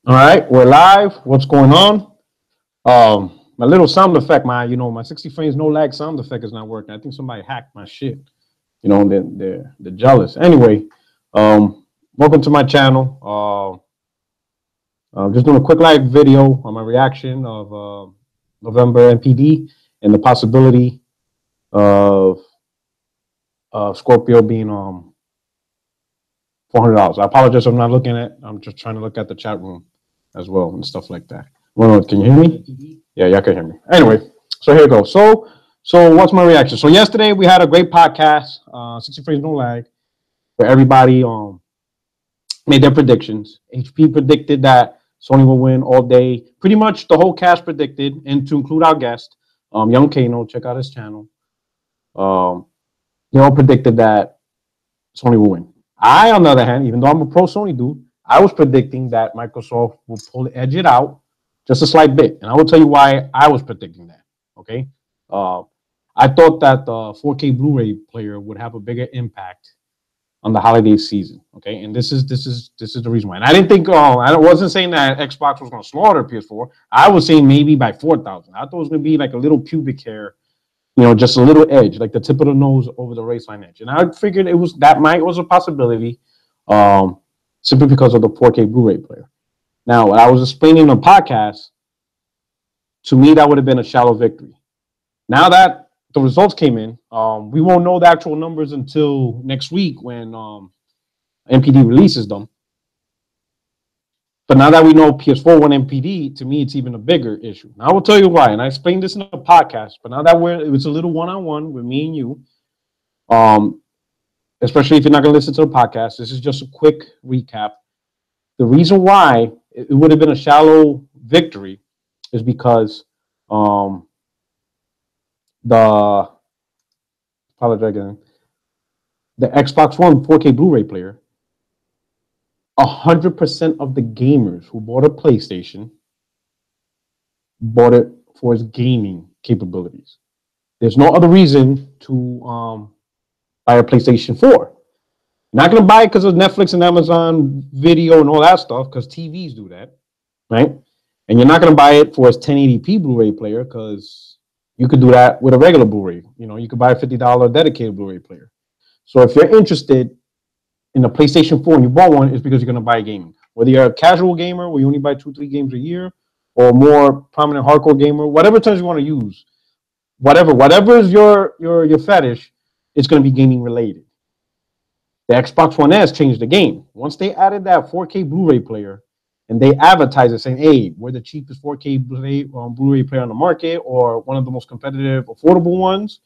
All right, we're live. What's going on? My little sound effect, my 60 frames no lag sound effect is not working. I think somebody hacked my shit. They're jealous. Anyway, welcome to my channel. I'm just doing a quick live video on my reaction of November NPD and the possibility of Scorpio being $400. I apologize. I'm not looking at. I'm just trying to look at the chat room as well and stuff like that. Well, can you hear me? Yeah, y'all can hear me. Anyway, so here we go. So what's my reaction? So yesterday we had a great podcast, 60 frames no lag, where everybody made their predictions. HP predicted that Sony will win all day. Pretty much the whole cast predicted, and to include our guest, Young Kano, check out his channel. They all predicted that Sony will win. I, on the other hand, even though I'm a pro Sony dude, I was predicting that Microsoft will edge it out just a slight bit. And I will tell you why I was predicting that, okay? I thought that the 4K Blu-ray player would have a bigger impact on the holiday season, okay? And this is the reason why. And I didn't think, I wasn't saying that Xbox was going to slaughter PS4. I was saying maybe by 4,000. I thought it was going to be like a little pubic hair, just a little edge, like the tip of the nose over the raceline edge. And I figured it was a possibility, simply because of the 4K Blu-ray player. Now, what I was explaining on the podcast, to me, that would have been a shallow victory. Now that the results came in, we won't know the actual numbers until next week when NPD releases them. But now that we know PS4 won NPD, to me, it's even a bigger issue. Now, I will tell you why, and I explained this in a podcast, but now that it was a little one-on-one with me and you, especially if you're not going to listen to the podcast, this is just a quick recap. The reason why it would have been a shallow victory is because the Xbox One 4K Blu-ray player, 100% of the gamers who bought a PlayStation bought it for its gaming capabilities. There's no other reason to buy a PlayStation 4. Not going to buy it because of Netflix and Amazon Video and all that stuff, because TVs do that, right? And you're not going to buy it for its 1080p Blu-ray player, because you could do that with a regular Blu-ray. You could buy a $50 dedicated Blu-ray player. So if you're interested in a PlayStation 4 and you bought one, it's because you're going to buy gaming. Whether you're a casual gamer where you only buy 2-3 games a year, or a more prominent hardcore gamer, whatever terms you want to use, whatever is your fetish, it's going to be gaming related. The Xbox One S changed the game. Once they added that 4K Blu-ray player, and they advertised it saying, hey, we're the cheapest 4K Blu-ray player on the market, or one of the most competitive, affordable ones,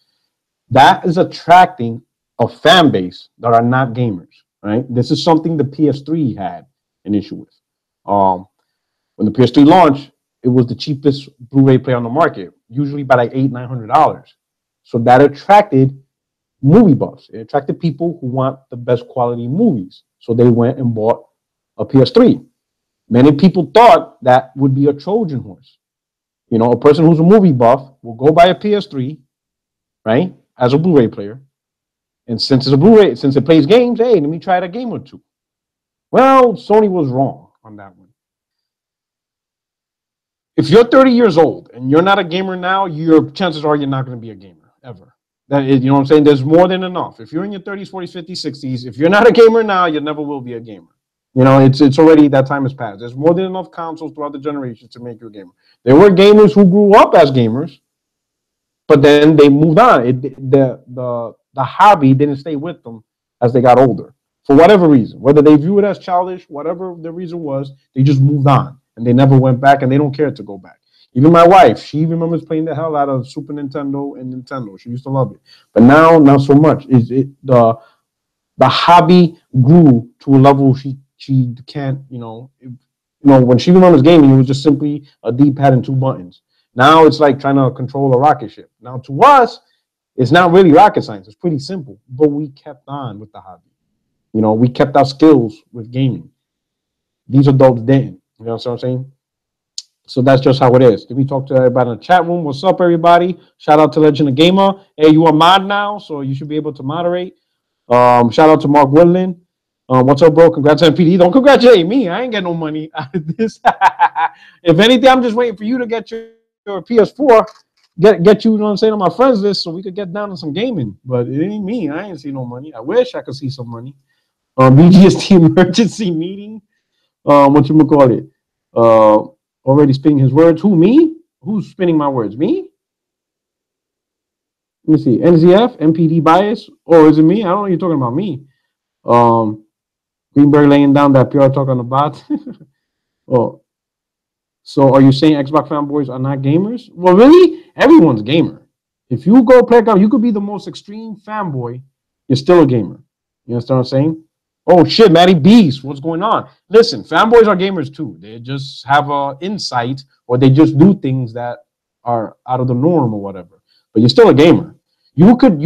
that is attracting a fan base that are not gamers, right? This is something the PS3 had an issue with. When the PS3 launched, it was the cheapest Blu-ray player on the market, usually by like $800-900. So that attracted movie buffs. It attracted people who want the best quality movies. So they went and bought a PS3. Many people thought that would be a Trojan horse. A person who's a movie buff will go buy a PS3, right, as a Blu-ray player. And since it's a Blu-ray, since it plays games, hey, let me try a game or two. Well, Sony was wrong on that one. If you're 30 years old and you're not a gamer now, your chances are you're not going to be a gamer ever. That is, you know what I'm saying? There's more than enough. If you're in your 30s, 40s, 50s, 60s, if you're not a gamer now, you never will be a gamer. It's already, that time has passed. There's more than enough consoles throughout the generations to make you a gamer. There were gamers who grew up as gamers, but then they moved on. The hobby didn't stay with them as they got older. For whatever reason, whether they view it as childish, whatever the reason was, they just moved on. And they never went back, and they don't care to go back. Even my wife, she remembers playing the hell out of Super Nintendo and Nintendo. She used to love it. But now, not so much. The hobby grew to a level she can't, when she remembers gaming, it was just simply a D-pad and 2 buttons. Now it's like trying to control a rocket ship. Now to us, it's not really rocket science. It's pretty simple. But we kept on with the hobby. We kept our skills with gaming. These adults didn't. You know what I'm saying? So that's just how it is. Let me talk to everybody in the chat room. What's up, everybody? Shout out to Legend of Gamer. Hey, you are mod now, so you should be able to moderate. Shout out to Mark Woodland. What's up, bro? Congrats NPD. Don't congratulate me. I ain't get no money out of this. If anything, I'm just waiting for you to get your PS4, get you know what I'm saying, on my friends list so we could get down to some gaming. But it ain't me. I ain't see no money. I wish I could see some money. BGST emergency meeting. What you call it? Already spinning his words. Who, me? Who's spinning my words? Me? Let me see. NZF, MPD bias. Oh, is it me? I don't know. You're talking about me. Greenberg laying down that PR talk on the bot. Oh, so are you saying Xbox fanboys are not gamers? Well, really, everyone's gamer. If you go play, you could be the most extreme fanboy. You're still a gamer. You understand what I'm saying? Oh shit, Matty Beast, what's going on? Listen, fanboys are gamers too. They just have a insight, or they just do things that are out of the norm or whatever. But you're still a gamer. You could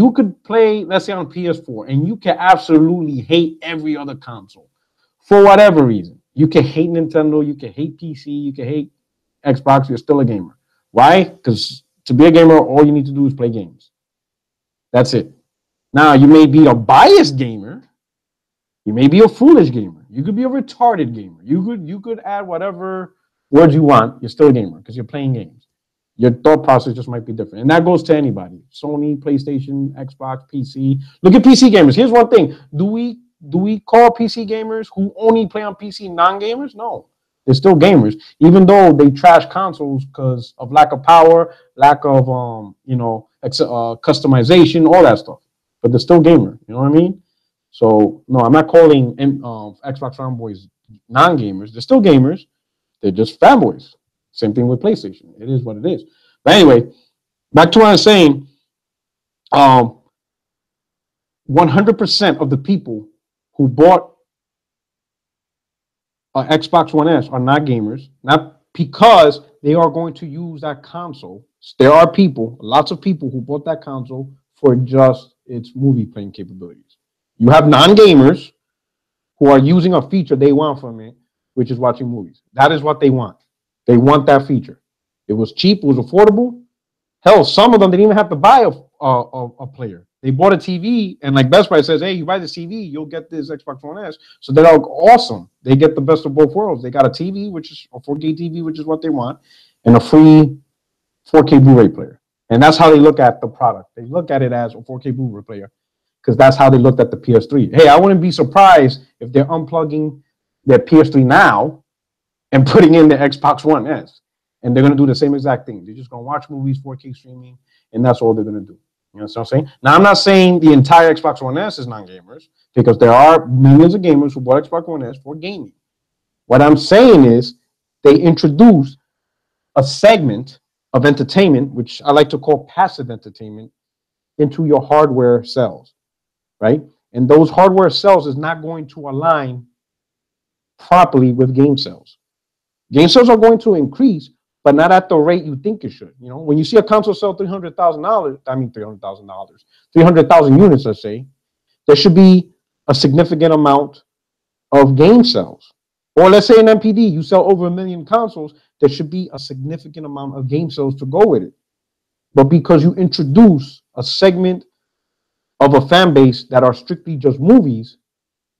play, let's say, on PS4, and you can absolutely hate every other console for whatever reason. You can hate Nintendo, you can hate PC, you can hate Xbox. You're still a gamer. Why? Because to be a gamer, all you need to do is play games. That's it. Now, you may be a biased gamer. You may be a foolish gamer. You could be a retarded gamer. You could add whatever words you want. You're still a gamer because you're playing games. Your thought process just might be different. And that goes to anybody. Sony, PlayStation, Xbox, PC. Look at PC gamers. Here's one thing. Do we call PC gamers who only play on PC non-gamers? No. They're still gamers, even though they trash consoles because of lack of power, lack of customization, all that stuff. But they're still gamer. You know what I mean? So no, I'm not calling Xbox fanboys non-gamers. They're still gamers. They're just fanboys. Same thing with PlayStation. It is what it is. But anyway, back to what I was saying. 100% of the people who bought Xbox One S are not gamers, not because they are going to use that console. There are people, lots of people who bought that console for just its movie playing capabilities. You have non-gamers who are using a feature they want from it, which is watching movies. That is what they want. They want that feature. It was cheap. It was affordable. Hell, some of them didn't even have to buy a player. They bought a TV, and like Best Buy says, hey, you buy the TV, you'll get this Xbox One S. So they're like, awesome. They get the best of both worlds. They got a TV, which is a 4K TV, which is what they want, and a free 4K Blu-ray player. And that's how they look at the product. They look at it as a 4K Blu-ray player because that's how they looked at the PS3. Hey, I wouldn't be surprised if they're unplugging their PS3 now and putting in the Xbox One S. And they're going to do the same exact thing. They're just going to watch movies, 4K streaming, and that's all they're going to do. You know what I'm saying? Now, I'm not saying the entire Xbox One S is non-gamers, because there are millions of gamers who bought Xbox One S for gaming. What I'm saying is they introduced a segment of entertainment, which I like to call passive entertainment, into your hardware sales, right? And those hardware sales is not going to align properly with game sales. Game sales are going to increase, but not at the rate you think it should. You know, when you see a console sell $300,000, I mean $300,000, 300,000 units, let's say, there should be a significant amount of game sales. Or let's say in NPD, you sell over 1 million consoles, there should be a significant amount of game sales to go with it. But because you introduce a segment of a fan base that are strictly just movies,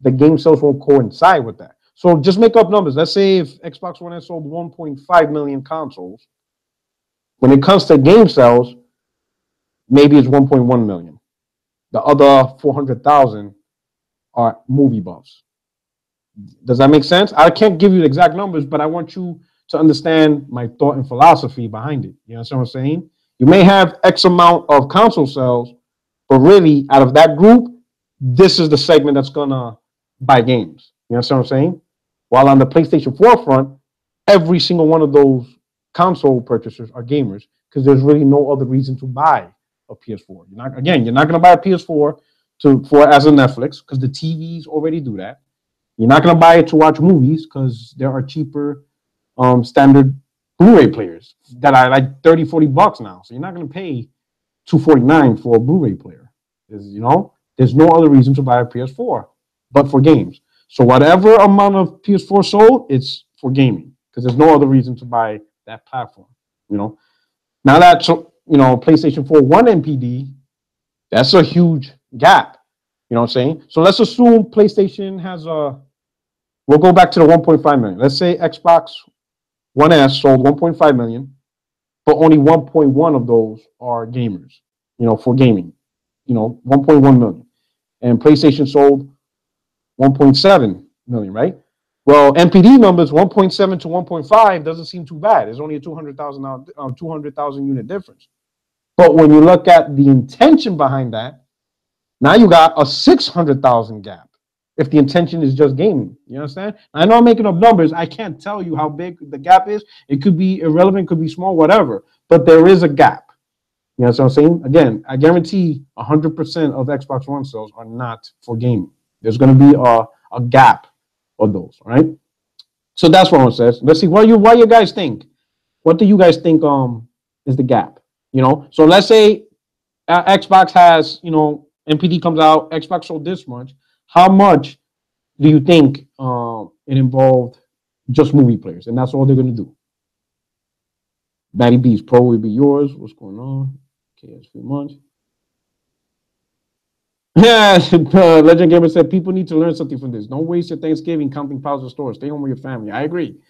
the game sales won't coincide with that. So just make up numbers. Let's say if Xbox One has sold 1.5 million consoles, when it comes to game sales, maybe it's 1.1 million. The other 400,000 are movie buffs. Does that make sense? I can't give you the exact numbers, but I want you to understand my thought and philosophy behind it. You understand what I'm saying? You may have X amount of console sales, but really, out of that group, this is the segment that's going to buy games. You understand what I'm saying? While on the PlayStation 4 front, every single one of those console purchasers are gamers because there's really no other reason to buy a PS4. You're not going to buy a PS4 as a Netflix because the TVs already do that. You're not going to buy it to watch movies because there are cheaper standard Blu-ray players that are like 30, 40 bucks now. So you're not going to pay $249 for a Blu-ray player. There's no other reason to buy a PS4 but for games. So whatever amount of PS4 sold, it's for gaming because there's no other reason to buy that platform. Now that PlayStation 4 One NPD, that's a huge gap. You know what I'm saying? So let's assume PlayStation has a. We'll go back to the 1.5 million. Let's say Xbox One S sold 1.5 million, but only 1.1 of those are gamers. You know, for gaming. You know, 1.1 million, and PlayStation sold 1.7 million, right? Well, NPD numbers 1.7 to 1.5 doesn't seem too bad. It's only a 200,000 unit difference. But when you look at the intention behind that, now you got a 600,000 gap. If the intention is just gaming, you understand? I know I'm making up numbers. I can't tell you how big the gap is. It could be irrelevant, could be small, whatever. But there is a gap. You know what I'm saying? Again, I guarantee 100% of Xbox One sales are not for gaming. There's going to be a gap of those, all right? So that's what it says. Let's see what you guys think. What do you guys think is the gap? You know, so let's say Xbox has, you know, NPD comes out, Xbox sold this much. How much do you think it involved just movie players? And that's all they're going to do. Batty B's Pro will be yours. What's going on? Okay, that's 3 months. Yeah, Legend Gamer said people need to learn something from this. Don't waste your Thanksgiving counting piles of stores. Stay home with your family. I agree.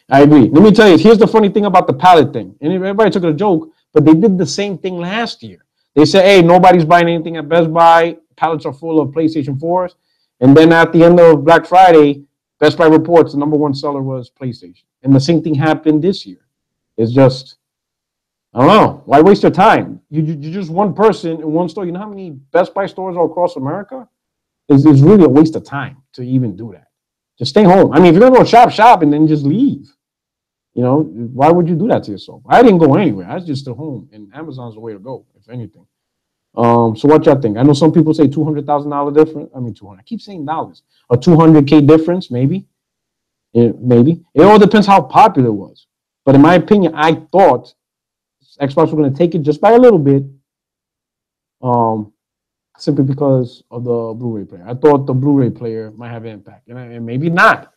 Let me tell you, here's the funny thing about the pallet thing. And everybody took it a joke, but they did the same thing last year. They said, hey, nobody's buying anything at Best Buy. Pallets are full of PlayStation 4s. And then at the end of Black Friday, Best Buy reports the #1 seller was PlayStation. And the same thing happened this year. It's just, I don't know. Why waste your time? You're just one person in one store. You know how many Best Buy stores are across America? It's really a waste of time to even do that. Just stay home. I mean, if you're going to go shop and then just leave. You know, why would you do that to yourself? I didn't go anywhere. I was just at home, and Amazon's the way to go, if anything. So what y'all think? I know some people say $200,000 difference. I mean, 200. I keep saying dollars. A 200K difference, maybe. Maybe. It all depends how popular it was. But in my opinion, I thought Xbox was going to take it just by a little bit, simply because of the Blu-ray player. I thought the Blu-ray player might have an impact, and maybe not.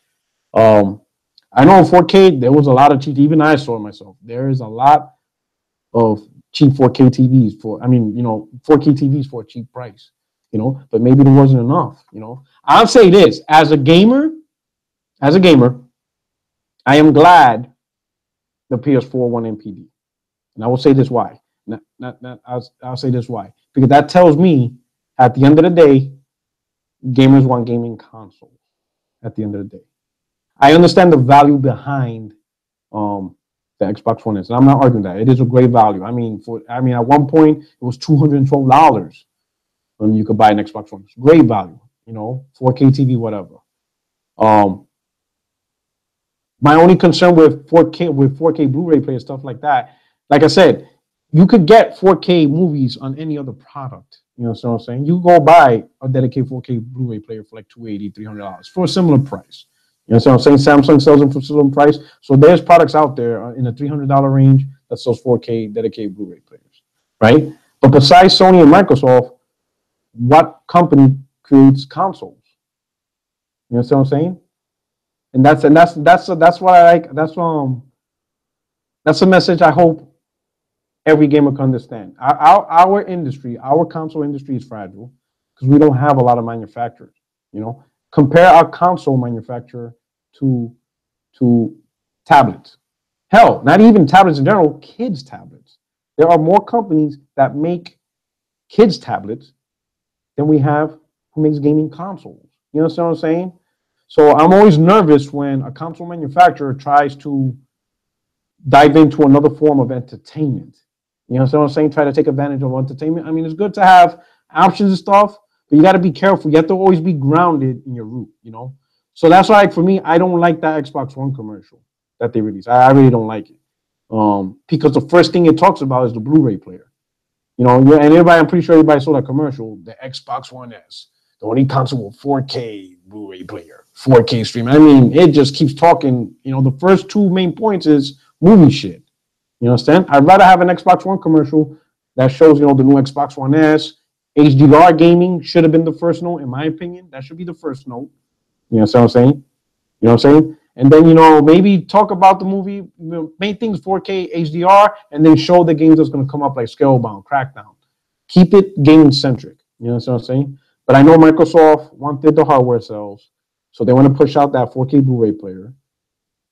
I know in 4K, there was a lot of cheap, even I saw it myself. There is a lot of cheap 4K TVs 4K TVs for a cheap price, you know, but maybe there wasn't enough, you know. I'll say this, as a gamer, I am glad the PS4 won NPD. And I will say this why. I'll say this why. Because that tells me, at the end of the day, gamers want gaming consoles at the end of the day. I understand the value behind the Xbox One S, and I'm not arguing that. It is a great value. I mean, at one point it was $212 when you could buy an Xbox One. It's great value, you know, 4K TV, whatever. My only concern with 4K Blu-ray player stuff like that, like I said, you could get 4K movies on any other product. You know what I'm saying? You go buy a dedicated 4K Blu-ray player for like $280, $300 for a similar price. You know what I'm saying? Samsung sells them for a similar price. So there's products out there in the $300 range that sells 4K dedicated Blu-ray players, right? But besides Sony and Microsoft, what company creates consoles? You know what I'm saying? And that's what I like. That's a message I hope every gamer can understand. Our industry, our console industry is fragile because we don't have a lot of manufacturers. You know, compare our console manufacturer to tablets. Hell, not even tablets in general, kids' tablets. There are more companies that make kids' tablets than we have who makes gaming consoles. You know what I'm saying? So I'm always nervous when a console manufacturer tries to dive into another form of entertainment. You know what I'm saying? Try to take advantage of entertainment. I mean, it's good to have options and stuff, but you got to be careful. You have to always be grounded in your root, you know? So that's why, for me, I don't like that Xbox One commercial that they released. I really don't like it. Because the first thing it talks about is the Blu-ray player. You know, and I'm pretty sure everybody saw that commercial, the Xbox One S, the only console with 4K Blu-ray player, 4K stream. I mean, it just keeps talking, you know, the first two main points is movie shit. You understand? I'd rather have an Xbox One commercial that shows, you know, the new Xbox One S. HDR gaming should have been the first note, in my opinion. That should be the first note. You know what I'm saying? You know what I'm saying? And then, you know, maybe talk about the movie, you know, main things 4K HDR, and then show the games that's going to come up like Scalebound, Crackdown. Keep it gaming centric. You know what I'm saying? But I know Microsoft wanted the hardware sales, so they want to push out that 4K Blu-ray player.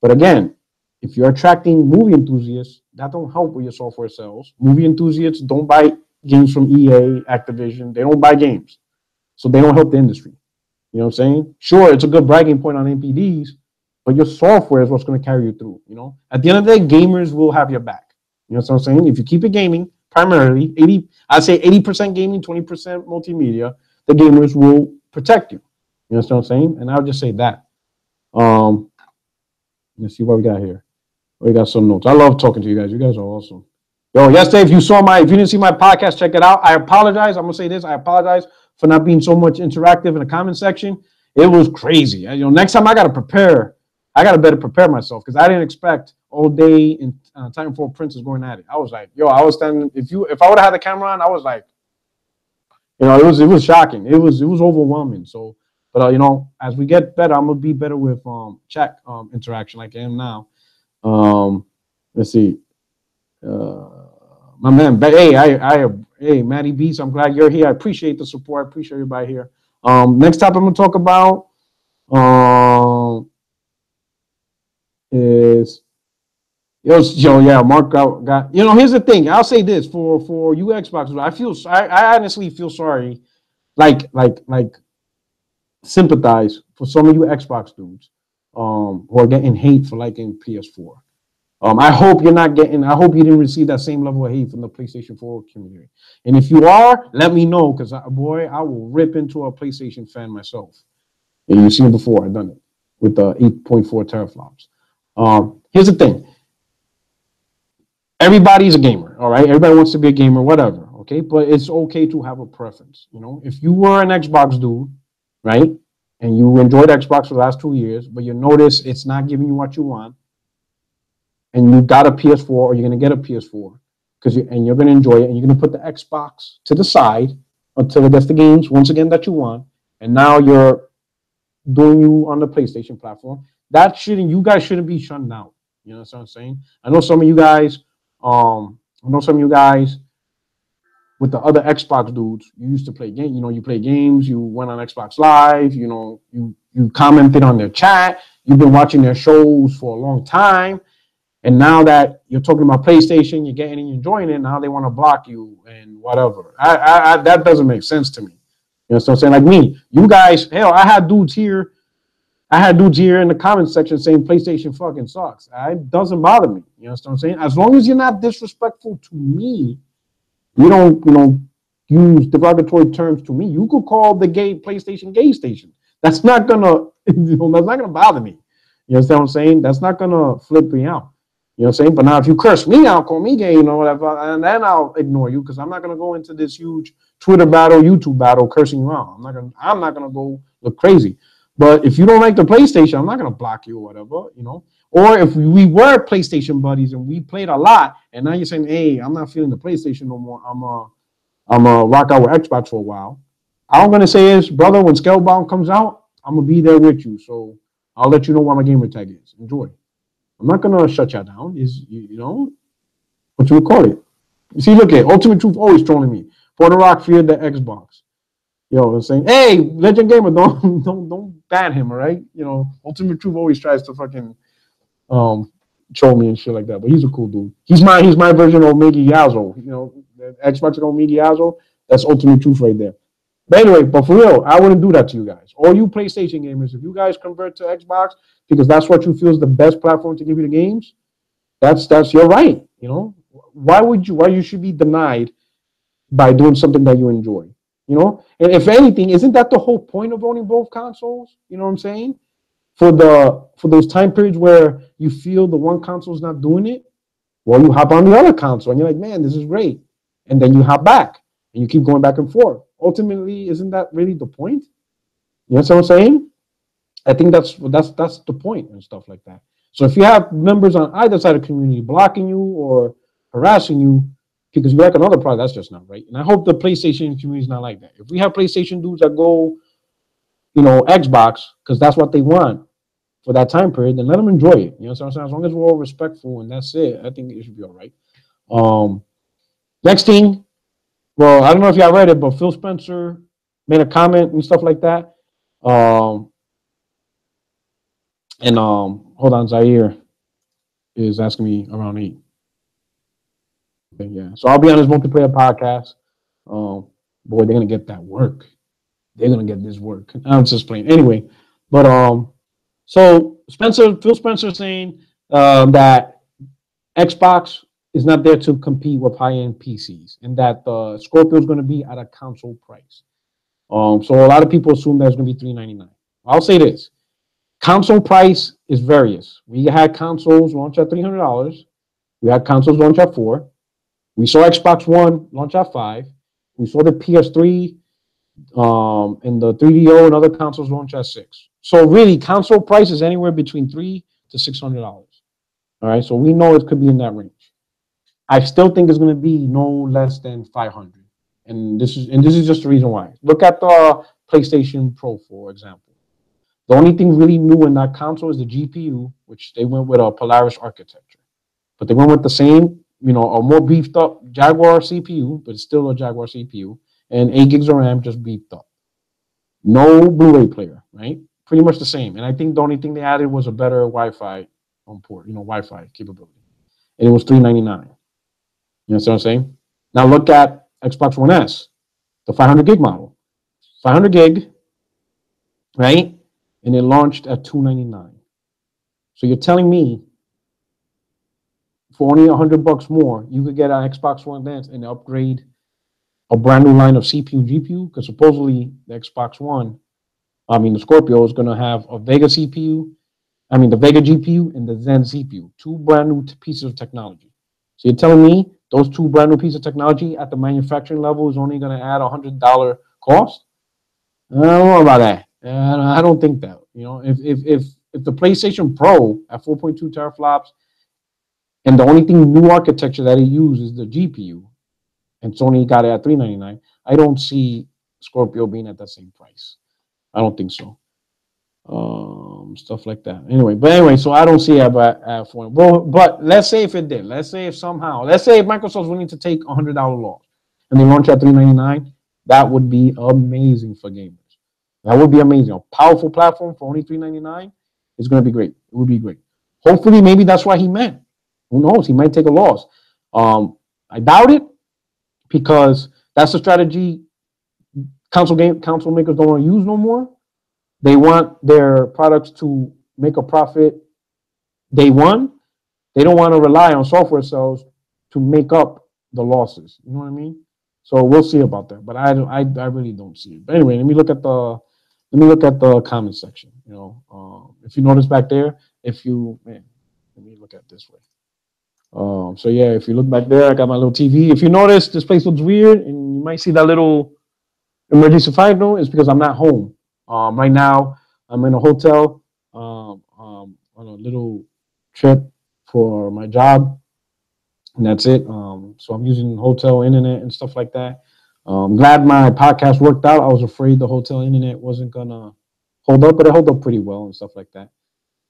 But again, if you're attracting movie enthusiasts, that don't help with your software sales. Movie enthusiasts don't buy games from EA, Activision. They don't buy games, so they don't help the industry. You know what I'm saying? Sure, it's a good bragging point on NPDs, but your software is what's going to carry you through. You know, at the end of the day, gamers will have your back. You know what I'm saying? If you keep it gaming, primarily 80, I'd say 80% gaming, 20% multimedia, the gamers will protect you. You know what I'm saying? And I'll just say that. Let's see what we got here. We got some notes. I love talking to you guys. You guys are awesome. Yo, yesterday, if you didn't see my podcast, check it out. I apologize. I'm gonna say this. I apologize for not being so much interactive in the comment section. It was crazy. You know, next time I gotta prepare. I gotta better prepare myself because I didn't expect all day in Titanfall Princess going at it. I was like, yo, I was standing. If I would have had the camera on, I was like, you know, it was shocking. It was overwhelming. So, but you know, as we get better, I'm gonna be better with chat interaction like I am now. Let's see. My man, hey, Matty Beats, I'm glad you're here. I appreciate the support. I appreciate everybody here. Next topic I'm gonna talk about is yeah, Mark got you know. Here's the thing. I'll say this for you Xbox. I honestly feel sorry, like sympathize for some of you Xbox dudes who are getting hate for liking PS4. I hope you're not getting. I hope you didn't receive that same level of hate from the PlayStation 4 community. And if you are, let me know because boy, I will rip into a PlayStation fan myself. And you've seen it before. I've done it with the 8.4 teraflops. Here's the thing. Everybody's a gamer, all right? Everybody wants to be a gamer, whatever, okay? But it's okay to have a preference, you know? If you were an Xbox dude, right, and you enjoyed Xbox for the last 2 years, but you notice it's not giving you what you want, and you got a PS4 or you're going to get a PS4 and you're going to enjoy it, and you're going to put the Xbox to the side until it gets the games, once again, that you want, and now you're doing you on the PlayStation platform, you guys shouldn't be shunned out. You know what I'm saying? I know some of you guys with the other Xbox dudes, you used to play games. You know, you play games. You went on Xbox Live. You know, you commented on their chat. You've been watching their shows for a long time, and now that you're talking about PlayStation, you're getting and you're enjoying it. Now they want to block you and whatever. That doesn't make sense to me. You know what I'm saying? Like me, you guys. Hell, I had dudes here in the comment section saying PlayStation fucking sucks. It doesn't bother me. You know what I'm saying? As long as you're not disrespectful to me, you don't, use derogatory terms to me. You could call the PlayStation gay station. That's not gonna, that's not gonna bother me. You understand what I'm saying? That's not gonna flip me out. You know what I'm saying? But now if you curse me out, call me gay, whatever, and then I'll ignore you because I'm not gonna go into this huge Twitter battle, YouTube battle, cursing you out. I'm not gonna go look crazy. But if you don't like the PlayStation, I'm not gonna block you or whatever, Or if we were PlayStation buddies and we played a lot, and now you're saying, "Hey, I'm not feeling the PlayStation no more. I'm a rock out with Xbox for a while." All I'm gonna say is, brother, when Scalebound comes out, I'm gonna be there with you. So I'll let you know what my gamer tag is. Enjoy. I'm not gonna shut you down. What you would call it? You see, look at Ultimate Truth always trolling me. For the Rock feared the Xbox. You know what I'm saying? Hey, Legend Gamer, don't ban him, all right? Ultimate Truth always tries to fucking troll me and shit like that. But he's a cool dude. He's my version of Miggy Yazzo. The Xbox on Miggy Yazzo. That's Ultimate Truth right there. But anyway, but for real, I wouldn't do that to you guys. All you PlayStation gamers, if you guys convert to Xbox because that's what you feel is the best platform to give you the games, that's your right. Why you should be denied by doing something that you enjoy? And if anything, isn't that the whole point of owning both consoles? You know what I'm saying? For those time periods where you feel the one console is not doing it, well, you hop on the other console and you're like, man, this is great. And then you hop back and you keep going back and forth. Ultimately, isn't that really the point? You know what I'm saying? I think that's the point and stuff like that. So if you have members on either side of the community blocking you or harassing you because you like another product, that's just not right. And I hope the PlayStation community is not like that. If we have PlayStation dudes that go, Xbox, because that's what they want for that time period, then let them enjoy it. You know what I'm saying? As long as we're all respectful and that's it, I think it should be all right. Next thing, well, I don't know if y'all read it, but Phil Spencer made a comment and stuff like that. Hold on, Zaire is asking me around 8. Okay, yeah. So I'll be on his multiplayer podcast. Boy, they're gonna get that work. They're gonna get this work. I'm just playing. Anyway, but so Phil Spencer saying that Xbox is not there to compete with high-end PCs, and that the Scorpio is going to be at a console price. So a lot of people assume that it's going to be $399. I'll say this: console price is various. We had consoles launch at $300. We had consoles launch at $4. We saw Xbox One launch at $5. We saw the PS3 and the 3DO and other consoles launch at $6. So really, console price is anywhere between $300 to $600. All right, so we know it could be in that range. I still think it's going to be no less than 500, and this is just the reason why. Look at the PlayStation Pro, for example. The only thing really new in that console is the GPU, which they went with a Polaris architecture, but they went with the same, a more beefed up Jaguar CPU, but it's still a Jaguar CPU, and 8 gigs of RAM just beefed up. No Blu-ray player, right? Pretty much the same. And I think the only thing they added was a better Wi-Fi on port, Wi-Fi capability, and it was $399. You know what I'm saying? Now look at Xbox One S, the 500 gig model. 500 gig, right? And it launched at $299. So you're telling me for only $100 more, you could get an Xbox One S and upgrade a brand new line of CPU and GPU? Because supposedly the the Scorpio is going to have a Vega CPU, the Vega GPU and the Zen CPU, 2 brand new pieces of technology. So you're telling me those 2 brand new pieces of technology at the manufacturing level is only going to add $100 cost? I don't know about that. I don't think that. If the PlayStation Pro at 4.2 teraflops and the only thing new architecture that it uses is the GPU, and Sony got it at $399, I don't see Scorpio being at that same price. I don't think so. Stuff like that. Anyway, so I don't see it at 4. Well, but let's say if it did. Let's say if Microsoft's willing to take $100 loss and they launch at $399, that would be amazing for gamers. That would be amazing. A powerful platform for only $399 is going to be great. It would be great. Hopefully, maybe that's what he meant. Who knows? He might take a loss. I doubt it, because that's the strategy console makers don't want to use no more. They want their products to make a profit day one. They don't want to rely on software sales to make up the losses. You know what I mean? So we'll see about that. But I really don't see it. But anyway, let me look at the comment section. If you notice back there, let me look at this way. So yeah, if you look back there, I got my little TV. If you notice, this place looks weird, and you might see that little emergency fire note. It's because I'm not home. Right now, I'm in a hotel on a little trip for my job, and that's it. So I'm using hotel internet and stuff like that. I'm glad my podcast worked out. I was afraid the hotel internet wasn't gonna hold up, but it held up pretty well and stuff like that.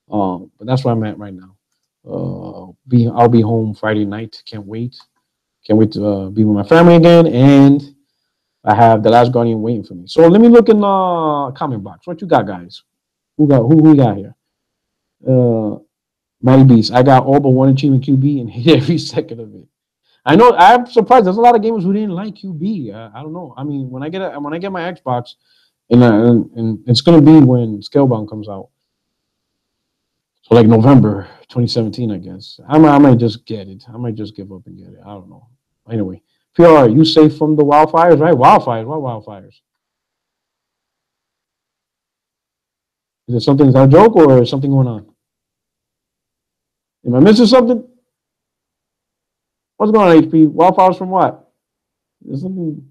But that's where I'm at right now. I'll be home Friday night. Can't wait to be with my family again, and I have The Last Guardian waiting for me. So let me look in the comment box. What you got, guys? Who we got here? Mighty Beast. I got all but one achievement QB and hate every second of it. I know. I'm surprised. There's a lot of gamers who didn't like QB. I don't know. I mean, when I get my Xbox, and it's gonna be when Scalebound comes out. So like November 2017, I guess. I might just get it. I might just give up and get it. I don't know. Anyway. PR, you safe from the wildfires, right? Wildfires? What wildfires? Is that a joke or is something going on? Am I missing something? What's going on, HP? Wildfires from what? Is something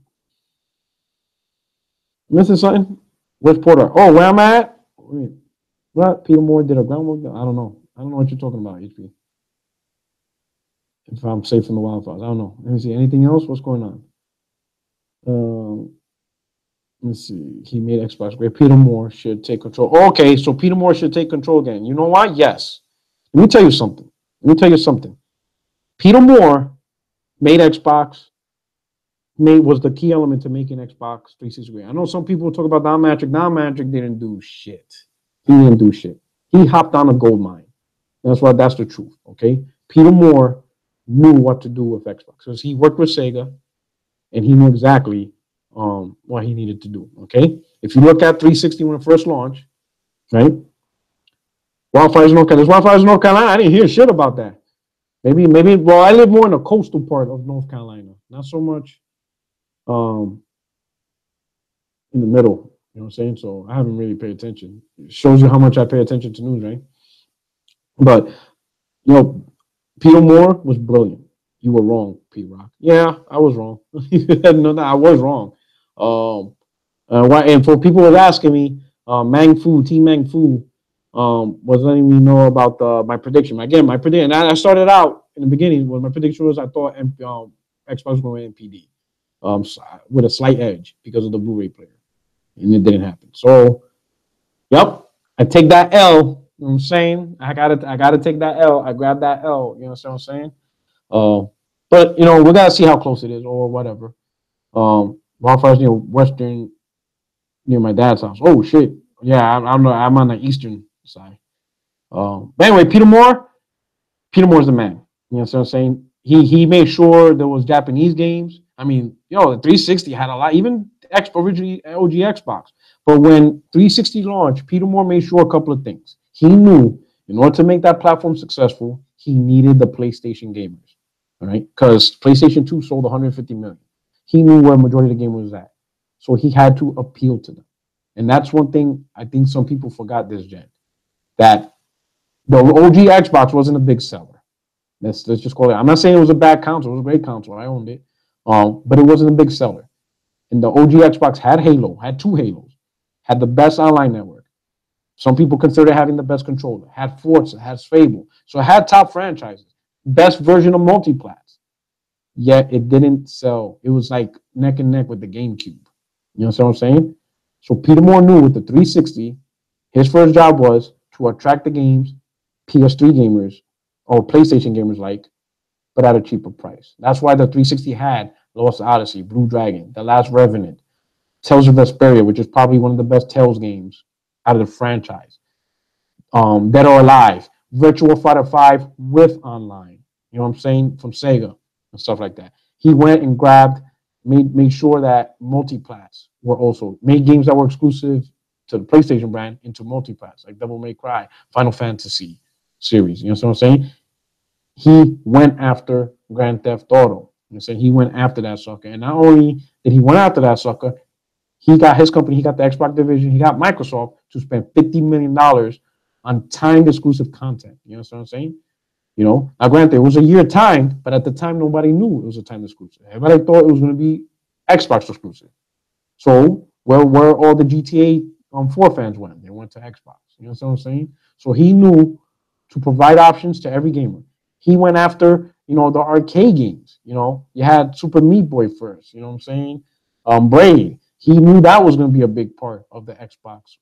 missing something? Where's Porter? Oh, where I'm at? Wait, what? Peter Moore did a groundwork? I don't know. I don't know what you're talking about, HP. If I'm safe from the wildfires. I don't know. Let me see. Anything else? What's going on? Let's see. He made Xbox great. Peter Moore should take control. Okay, so Peter Moore should take control again. You know why? Yes. Let me tell you something. Peter Moore made Xbox. was the key element to making Xbox 360 great. I know some people talk about Don Matrick. Don Matrick didn't do shit. He didn't do shit. He hopped on a gold mine. That's the truth. Okay. Peter Moore knew what to do with Xbox because he worked with Sega and he knew exactly what he needed to do. Okay. If you look at 360 when it first launched, right? Wildfires North Carolina. There's wildfires North Carolina. I didn't hear shit about that. Maybe. Well, I live more in the coastal part of North Carolina, not so much in the middle. You know what I'm saying? So I haven't really paid attention. It shows you how much I pay attention to news, right? But Peter Moore was brilliant. You were wrong, P Rock. Yeah, I was wrong. No, I was wrong. And for people who were asking me, Team Mang Fu, was letting me know about my prediction. Again, my prediction. I started out in the beginning when my prediction was I thought Xbox was going to NPD, with a slight edge because of the Blu-ray player, and it didn't happen. So, yep, I take that L. You know what I'm saying? I gotta take that L. I grabbed that L. You know what I'm saying? But we gotta see how close it is or whatever. Wildfires near Western, near my dad's house. Oh shit! Yeah, I'm on the eastern side. But anyway, Peter Moore's the man. You know what I'm saying? He made sure there was Japanese games. I mean, the 360 had a lot, even originally OG Xbox. But when 360 launched, Peter Moore made sure a couple of things. He knew in order to make that platform successful, he needed the PlayStation gamers, all right? Because PlayStation 2 sold 150 million. He knew where majority of the gamers was at. So he had to appeal to them. And that's one thing I think some people forgot this gen, that the OG Xbox wasn't a big seller. Let's just call it. I'm not saying it was a bad console. It was a great console. I owned it. But it wasn't a big seller. And the OG Xbox had Halo, had 2 Halos, had the best online network. Some people consider having the best controller, had Forza, had Fable. So it had top franchises, best version of multiplats. Yet it didn't sell. It was like neck and neck with the GameCube. You know what I'm saying? So Peter Moore knew with the 360, his first job was to attract the games PS3 gamers or PlayStation gamers like, but at a cheaper price. That's why the 360 had Lost Odyssey, Blue Dragon, The Last Revenant, Tales of Vesperia, which is probably one of the best Tales games out of the franchise. Dead or Alive, Virtual Fighter 5 with online. You know what I'm saying? From Sega and stuff like that. He went and made sure that multiplats were also made games that were exclusive to the PlayStation brand into multiplats, like Devil May Cry, Final Fantasy series. You know what I'm saying? He went after Grand Theft Auto. You know what I'm saying? He went after that sucker. And not only did he went after that sucker, he got his company, he got the Xbox division, he got Microsoft to spend $50 million on timed exclusive content. You know what I'm saying? Now granted, it was a year timed, but at the time, nobody knew it was a timed exclusive. Everybody thought it was going to be Xbox exclusive. So where all the GTA 4 fans went? They went to Xbox. You know what I'm saying? So he knew to provide options to every gamer. He went after, the arcade games. You had Super Meat Boy first. You know what I'm saying? Braid. He knew that was going to be a big part of the Xbox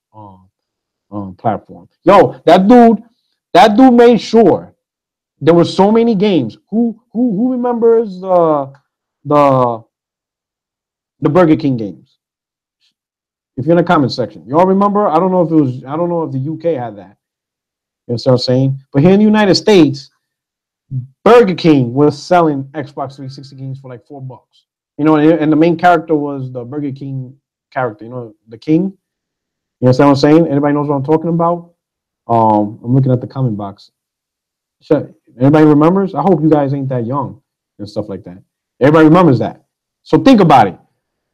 platform. Yo, that dude made sure there were so many games. Who remembers the Burger King games? If you're in the comment section, y'all remember? I don't know if the UK had that. You know what I'm saying? But here in the United States, Burger King was selling Xbox 360 games for like $4. And the main character was the Burger King character, the king. You know what I'm saying? Anybody knows what I'm talking about? I'm looking at the comment box. Anybody remembers? I hope you guys ain't that young and stuff like that. Everybody remembers that. So think about it.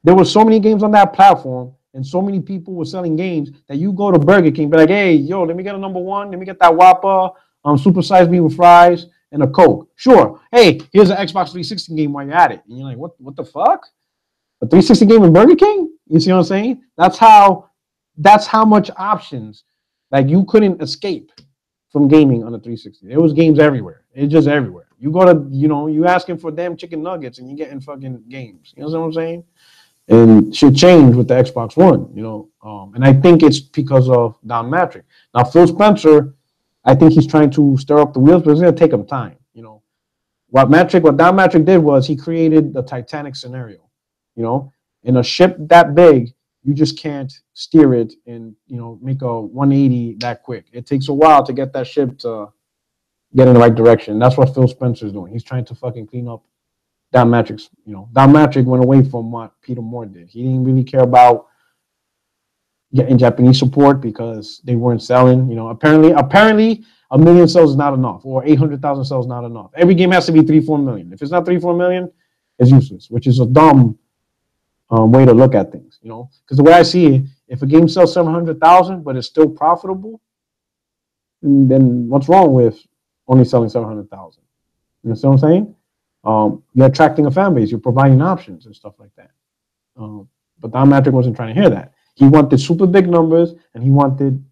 There were so many games on that platform, and so many people were selling games that you go to Burger King, be like, hey, yo, let me get a number 1. Let me get that Whopper, supersized me with fries and a Coke. Sure. Hey, here's an Xbox 360 game while you're at it. And you're like, what the fuck? A 360 game in Burger King? You see what I'm saying? That's how much options. Like, you couldn't escape from gaming on the 360. There was games everywhere. It's just everywhere. You go to, you asking for damn chicken nuggets and you getting fucking games. You know what I'm saying? And shit changed with the Xbox One, and I think it's because of Don Matrick. Now, Phil Spencer, I think he's trying to stir up the wheels, but it's going to take him time. What Don Matrick did was he created the Titanic scenario. You know, in a ship that big, you just can't steer it and make a 180 that quick. It takes a while to get that ship to get in the right direction. That's what Phil Spencer's doing. He's trying to fucking clean up Don Matrix. Don Matrix went away from what Peter Moore did. He didn't really care about getting Japanese support because they weren't selling. Apparently, a million sales is not enough, or 800,000 sales is not enough. Every game has to be 3-4 million. If it's not 3-4 million, it's useless, which is a dumb way to look at things. Because the way I see it, if a game sells 700,000 but it's still profitable, then what's wrong with only selling 700,000? You know what I'm saying? You're attracting a fan base. You're providing options and stuff like that. But Don Matrix wasn't trying to hear that. He wanted super big numbers, and he wanted,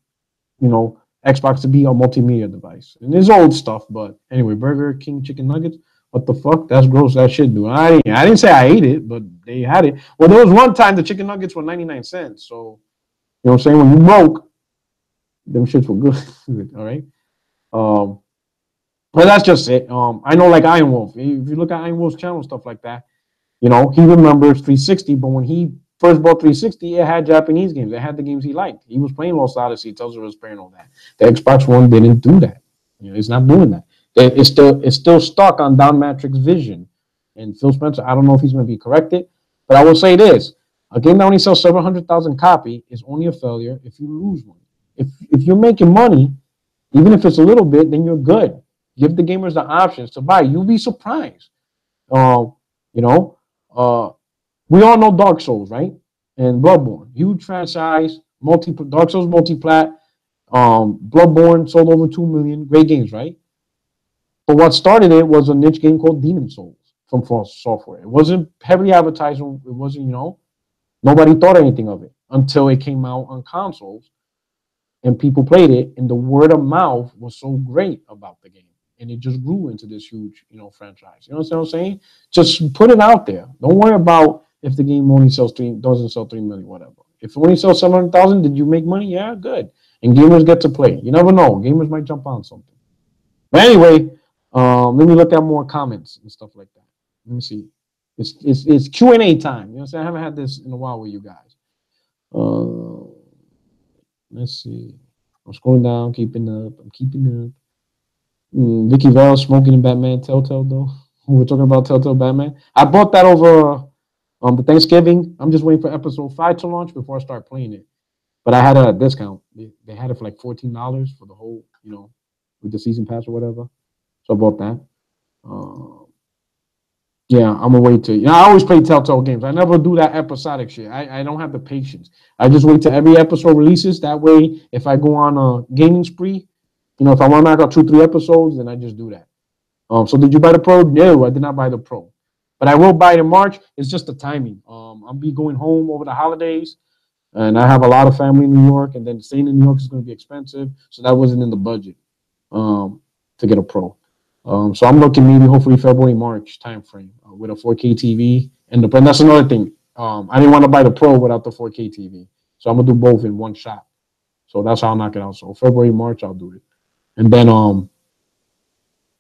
Xbox to be a multimedia device. And it's old stuff, but anyway, Burger King chicken nuggets. What the fuck? That's gross. That shit, dude. I didn't say I ate it, but they had it. Well, there was one time the chicken nuggets were 99 cents. So, you know what I'm saying? When you broke, them shits were good. All right. But that's just it. I know, like Iron Wolf. If you look at Iron Wolf's channel, stuff like that, he remembers 360. But when he first bought 360, it had Japanese games. It had the games he liked. He was playing Lost Odyssey, Tales of Vesperia, and all that. The Xbox One didn't do that. It's not doing that. It's still stuck on Don Matrix's vision. And Phil Spencer, I don't know if he's going to be corrected, but I will say this: a game that only sells 700,000 copy is only a failure if you lose one. If you're making money, even if it's a little bit, then you're good. Give the gamers the options to buy. You'll be surprised. We all know Dark Souls, right? And Bloodborne, huge franchise, Dark Souls multi-plat. Bloodborne sold over 2 million. Great games, right? But what started it was a niche game called Demon Souls from False Software. It wasn't heavily advertised. It wasn't, nobody thought anything of it until it came out on consoles and people played it. And the word of mouth was so great about the game. And it just grew into this huge, franchise. You know what I'm saying? Just put it out there. Don't worry about if the game only doesn't sell 3 million, whatever. If it only sells 700,000, did you make money? Yeah, good. And gamers get to play. You never know. Gamers might jump on something. But anyway, let me look at more comments and stuff like that. Let me see. It's Q&A time. You know what I'm saying? I haven't had this in a while with you guys. Let's see. I'm scrolling down, I'm keeping up. Vicky Vale smoking in Batman Telltale though. We're talking about Telltale Batman. I bought that over the Thanksgiving. I'm just waiting for episode 5 to launch before I start playing it. But I had a discount. They had it for like $14 for the whole, with the season pass or whatever. So I bought that. Yeah, I'm gonna wait to. I always play Telltale games. I never do that episodic shit. I don't have the patience. I just wait till every episode releases. That way, if I go on a gaming spree, if I want to knock out 2-3 episodes, then I just do that. So did you buy the Pro? No, I did not buy the Pro. But I will buy it in March. It's just the timing. I'll be going home over the holidays, and I have a lot of family in New York, and then staying in New York is going to be expensive, so that wasn't in the budget to get a Pro. So I'm looking maybe hopefully February, March timeframe with a 4K TV. And that's another thing. I didn't want to buy the Pro without the 4K TV. So I'm going to do both in one shot. So that's how I'll knock it out. So February, March, I'll do it. And then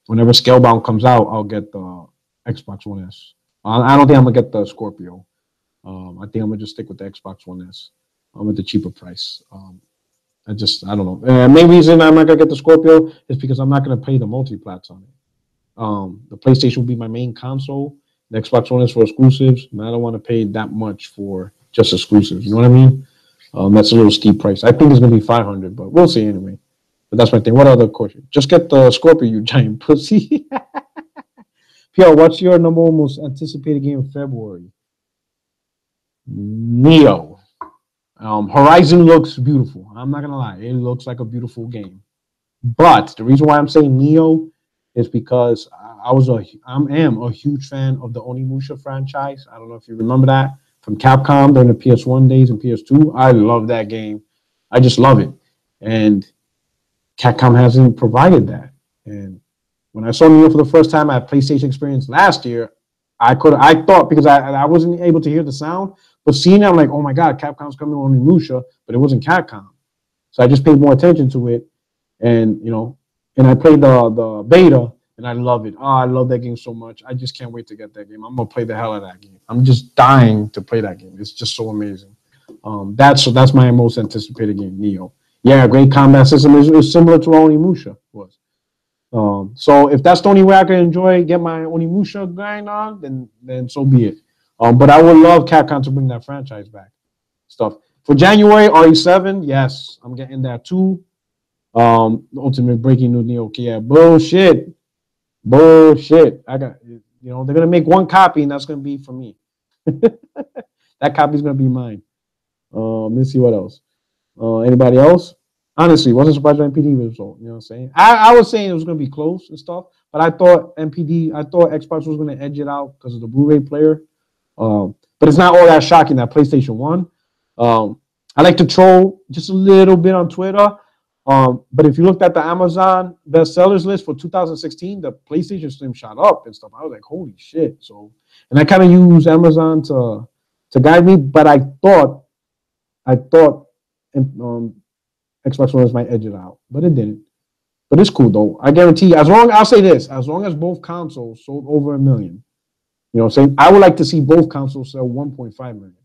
whenever Scalebound comes out, I'll get the Xbox One S. I don't think I'm going to get the Scorpio. I think I'm going to just stick with the Xbox One S at the cheaper price. I don't know. Main reason I'm not going to get the Scorpio is because I'm not going to pay the multi-plats on it. The PlayStation will be my main console. The Xbox One is for exclusives, and I don't want to pay that much for just exclusives. You know what I mean? That's a little steep price. I think it's going to be $500, but we'll see anyway. But that's my thing. What other question? Just get the Scorpio, you giant pussy. Pierre, what's your number one most anticipated game in February? Neo. Horizon looks beautiful. I'm not gonna lie, it looks like a beautiful game. But the reason why I'm saying Neo is because I am a huge fan of the Onimusha franchise. I don't know if you remember that from Capcom during the PS1 days and PS2. I love that game. I just love it, and Capcom hasn't provided that. And when I saw Neo for the first time at PlayStation Experience last year, I thought because I wasn't able to hear the sound. But seeing it, I'm like, oh my God, Capcom's coming on Onimusha, but it wasn't Capcom. So I just paid more attention to it. And, and I played the beta, and I love it. Oh, I love that game so much. I just can't wait to get that game. I'm gonna play the hell out of that game. I'm just dying to play that game. It's just so amazing. That's my most anticipated game, Neo. Yeah, great combat system is similar to what Onimusha was. So if that's the only way I can enjoy, get my Onimusha grind on, then so be it. But I would love Capcom to bring that franchise back. Stuff for January RE7. Yes, I'm getting that too. Ultimate Breaking News Neo. Okay, yeah, bullshit. I got, they're gonna make one copy, and that's gonna be for me. That copy's gonna be mine. Let's see what else. Anybody else? Honestly, wasn't surprised by NPD result. You know what I'm saying? I was saying it was gonna be close and stuff, but I thought Xbox was gonna edge it out because of the Blu-ray player. But it's not all that shocking that PlayStation won. I like to troll just a little bit on Twitter. But if you looked at the Amazon bestsellers list for 2016, the PlayStation Slim shot up and stuff. I was like, holy shit. So, and I kind of use Amazon to guide me, but I thought Xbox One might edge it out, but it didn't. But it's cool though. I guarantee, I'll say this, as long as both consoles sold over 1 million, you know what I'm saying? I would like to see both consoles sell 1.5 million.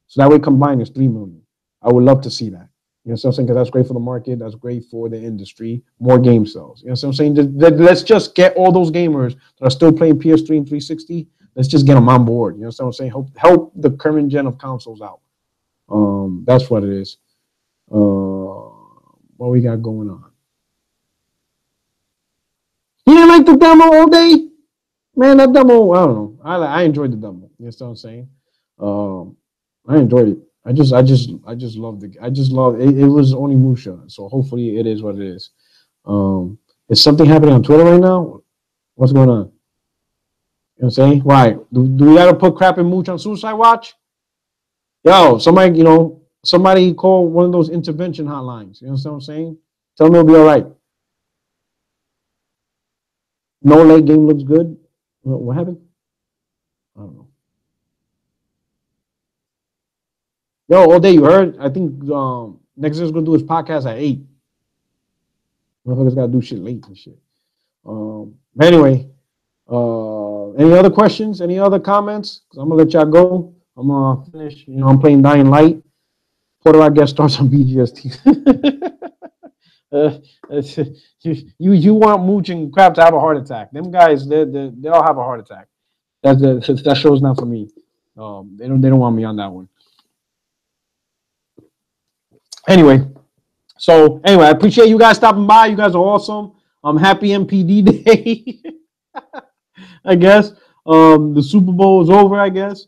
So that way combined is 3 million. I would love to see that. You know what I'm saying? Because that's great for the market. That's great for the industry. More game sales. You know what I'm saying? Let's just get all those gamers that are still playing PS3 and 360. Let's just get them on board. You know what I'm saying? Help the current gen of consoles out. That's what it is. What we got going on? You didn't like the demo all day? Man, that demo, I don't know. I enjoyed the demo. You know what I'm saying? I enjoyed it. I just loved it. I just love it. It was Onimusha, so hopefully it is what it is. Is something happening on Twitter right now? What's going on? You know what I'm saying? Why? Do we gotta put crap and mooch on suicide watch? Yo, somebody call one of those intervention hotlines. You know what I'm saying? Tell them it'll be all right. No late game looks good. What happened? I don't know. Yo, all day you heard? I think next is gonna do his podcast at 8. Motherfuckers gotta do shit late and shit. Anyway, any other questions? Any other comments? I'm gonna let y'all go. I'm gonna finish. I'm playing Dying Light. Porter, I guess, starts on BGST. You want Mooch and Crab to have a heart attack? Them guys, they all have a heart attack. That show's not for me. They don't want me on that one. Anyway, I appreciate you guys stopping by. You guys are awesome. Happy NPD Day. I guess the Super Bowl is over. I guess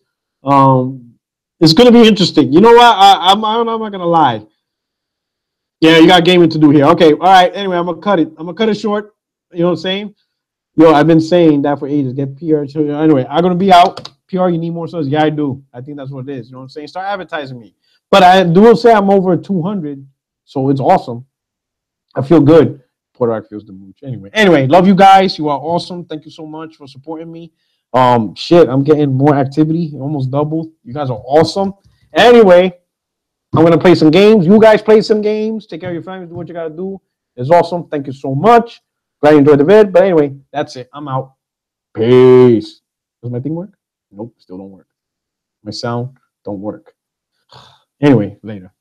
it's gonna be interesting. You know what? I'm not gonna lie. Yeah, you got gaming to do here. Okay, all right. Anyway, I'm gonna cut it short. You know what I'm saying? Yo, I've been saying that for ages. Get PR. Anyway, I'm gonna be out. PR, you need more subs. Yeah, I do. I think that's what it is. You know what I'm saying? Start advertising me. But I do say I'm over 200, so it's awesome. I feel good. Puerto Rico feels the mooch. Anyway, love you guys. You are awesome. Thank you so much for supporting me. Shit, I'm getting more activity, almost doubled. You guys are awesome. Anyway, I'm gonna play some games. You guys play some games. Take care of your family. Do what you gotta do. It's awesome. Thank you so much. Glad you enjoyed the vid. But anyway, that's it. I'm out. Peace. Does my thing work? Nope, still don't work. My sound don't work. Anyway, later.